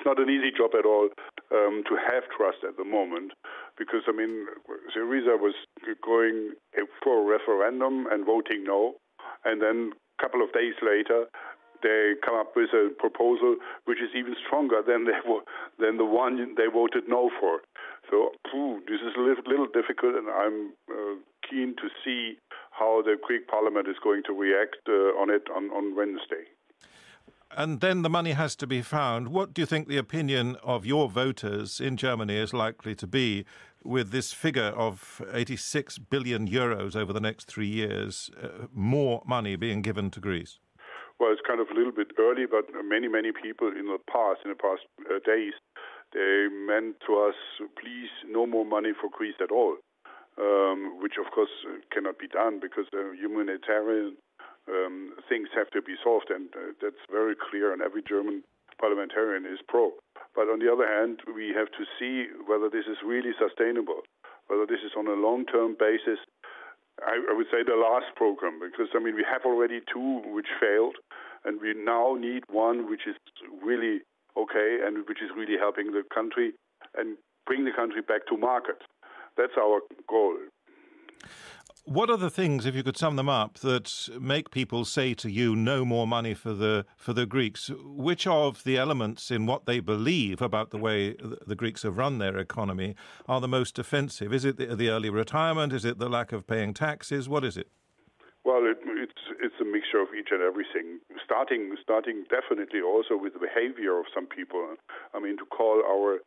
it's not an easy job at all to have trust at the moment, because, I mean, Syriza was going for a referendum and voting no, and then a couple of days later, they come up with a proposal which is even stronger than the one they voted no for. So this is a little difficult, and I'm keen to see how the Greek Parliament is going to react on it on Wednesday. And then the money has to be found. What do you think the opinion of your voters in Germany is likely to be with this figure of 86 billion euros over the next 3 years, more money being given to Greece? Well, it's kind of a little bit early, but many people in the past days, they meant to us, please, no more money for Greece at all, which of course cannot be done because humanitarian things have to be solved, and that's very clear, and every German parliamentarian is pro. But on the other hand, we have to see whether this is really sustainable, whether this is on a long-term basis. I would say the last program, because, I mean, we have already two which failed, and we now need one which is really okay and which is really helping the country and bring the country back to market. That's our goal. What are the things, if you could sum them up, that make people say to you, no more money for the Greeks? Which of the elements in what they believe about the way the Greeks have run their economy are the most offensive? Is it the early retirement? Is it the lack of paying taxes? What is it? Well, it's a mixture of each and everything, starting definitely also with the behavior of some people. I mean, to call our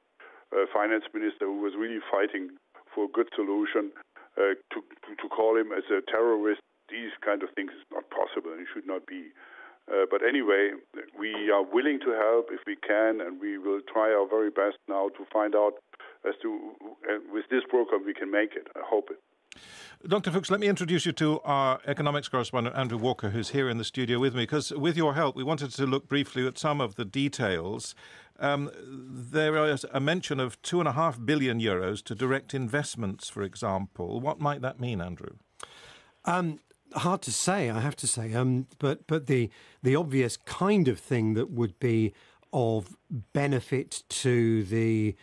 finance minister, who was really fighting for a good solution, to call him as a terrorist, these kind of things is not possible and it should not be. But anyway, we are willing to help if we can, and we will try our very best now to find out as to, with this program, we can make it. I hope it. Dr. Fuchs, let me introduce you to our economics correspondent, Andrew Walker, who's here in the studio with me, because with your help, we wanted to look briefly at some of the details. There is a mention of 2.5 billion euros to direct investments, for example. What might that mean, Andrew? Hard to say, I have to say. But the obvious kind of thing that would be of benefit to the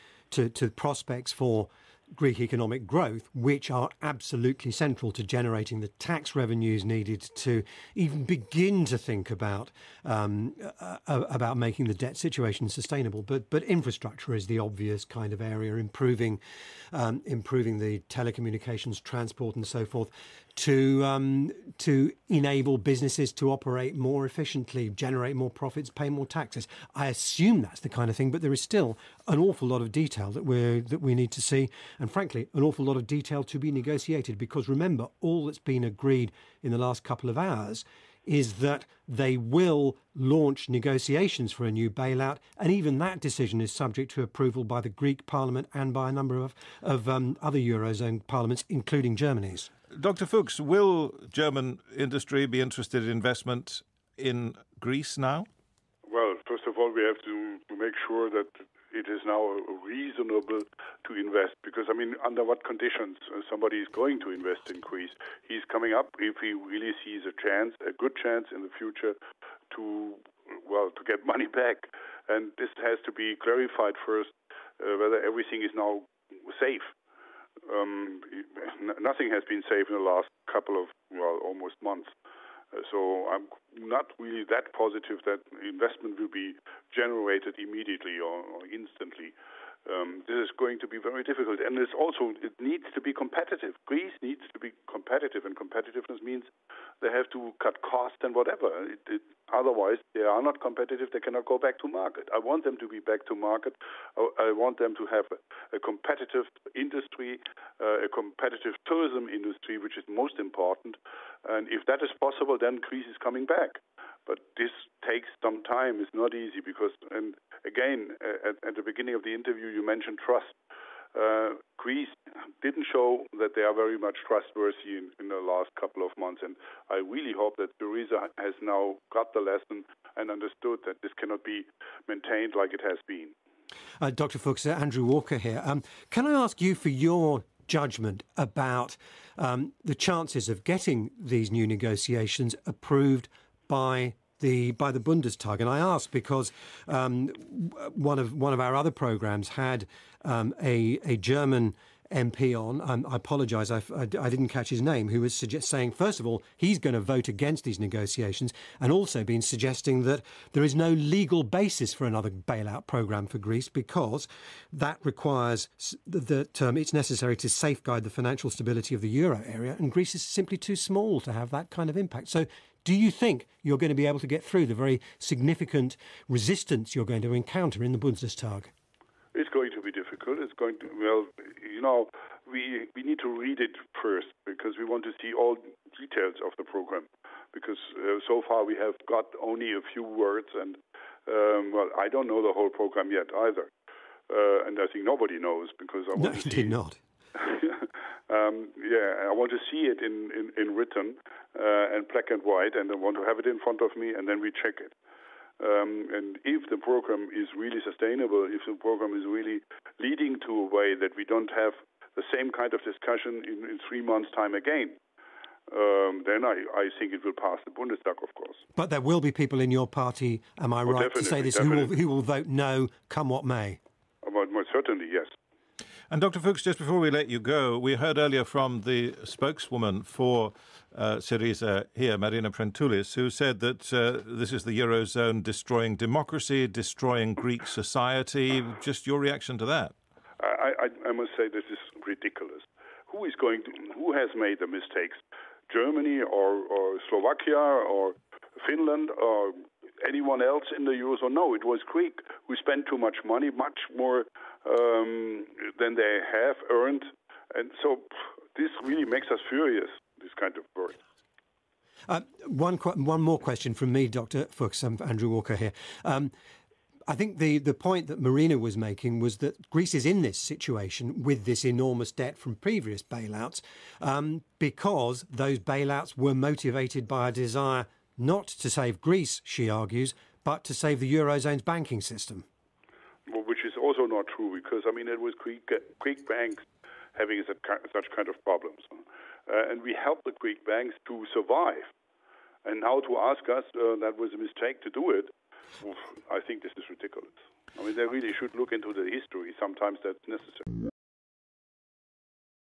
prospects for Greek economic growth, which are absolutely central to generating the tax revenues needed to even begin to think about making the debt situation sustainable. But infrastructure is the obvious kind of area, improving the telecommunications, transport, and so forth, to enable businesses to operate more efficiently, generate more profits, pay more taxes. I assume that's the kind of thing, but there is still an awful lot of detail that we need to see, and frankly, an awful lot of detail to be negotiated, because remember, all that's been agreed in the last couple of hours is that they will launch negotiations for a new bailout, and even that decision is subject to approval by the Greek Parliament and by a number of other Eurozone parliaments, including Germany's. Dr. Fuchs, will German industry be interested in investment in Greece now? Well, first of all, we have to make sure that it is now reasonable to invest, because, I mean, under what conditions somebody is going to invest in Greece? He's coming up if he really sees a good chance in the future to get money back. And this has to be clarified first, whether everything is now safe. Nothing has been safe in the last couple of, almost months. So I'm not really that positive that investment will be generated immediately or instantly. This is going to be very difficult. And it needs to be competitive. Greece needs to be competitive, and competitiveness means they have to cut costs and whatever. Otherwise, they are not competitive. They cannot go back to market. I want them to be back to market. I want them to have a competitive industry, a competitive tourism industry, which is most important. And if that is possible, then Greece is coming back. But this takes some time. It's not easy because, and again, at the beginning of the interview, you mentioned trust. Greece didn't show that they are very much trustworthy in the last couple of months. And I really hope that Syriza has now got the lesson and understood that this cannot be maintained like it has been. Dr. Fuchs, Andrew Walker here. Can I ask you for your judgment about the chances of getting these new negotiations approved by the Bundestag, and I ask because one of our other programmes had a German MP on. I apologise, I didn't catch his name. Who was saying, first of all, he's going to vote against these negotiations, and also been suggesting that there is no legal basis for another bailout programme for Greece because that requires that it's necessary to safeguard the financial stability of the euro area, and Greece is simply too small to have that kind of impact. So, do you think you're going to be able to get through the very significant resistance you're going to encounter in the Bundestag? It's going to be difficult. It's going to, we need to read it first because we want to see all details of the program. Because so far we have got only a few words, and I don't know the whole program yet either. And I think nobody knows because I want to see. No, indeed not. I want to see it in written and black and white, and I want to have it in front of me, and then we check it. And if the program is really sustainable, if the program is really leading to a way that we don't have the same kind of discussion in 3 months' time again, then I think it will pass the Bundestag, of course. But there will be people in your party, am I right to say this, who will vote no, come what may? Most certainly, yes. And Dr. Fuchs, just before we let you go, we heard earlier from the spokeswoman for Syriza here, Marina Prentoulis, who said that this is the Eurozone destroying democracy, destroying Greek society. Just your reaction to that? I must say this is ridiculous. Who has made the mistakes? Germany or Slovakia or Finland or anyone else in the Eurozone? No, it was Greek who spent too much money, much more than they have earned. And so this really makes us furious, this kind of work. One more question from me, Dr. Fuchs. I'm Andrew Walker here. I think the point that Marina was making was that Greece is in this situation with this enormous debt from previous bailouts because those bailouts were motivated by a desire not to save Greece, she argues, but to save the Eurozone's banking system. Well, which is also not true because, it was Greek banks having such kind of problems. And we helped the Greek banks to survive. And now to ask us that was a mistake to do it, I think this is ridiculous. They really should look into the history. Sometimes that's necessary.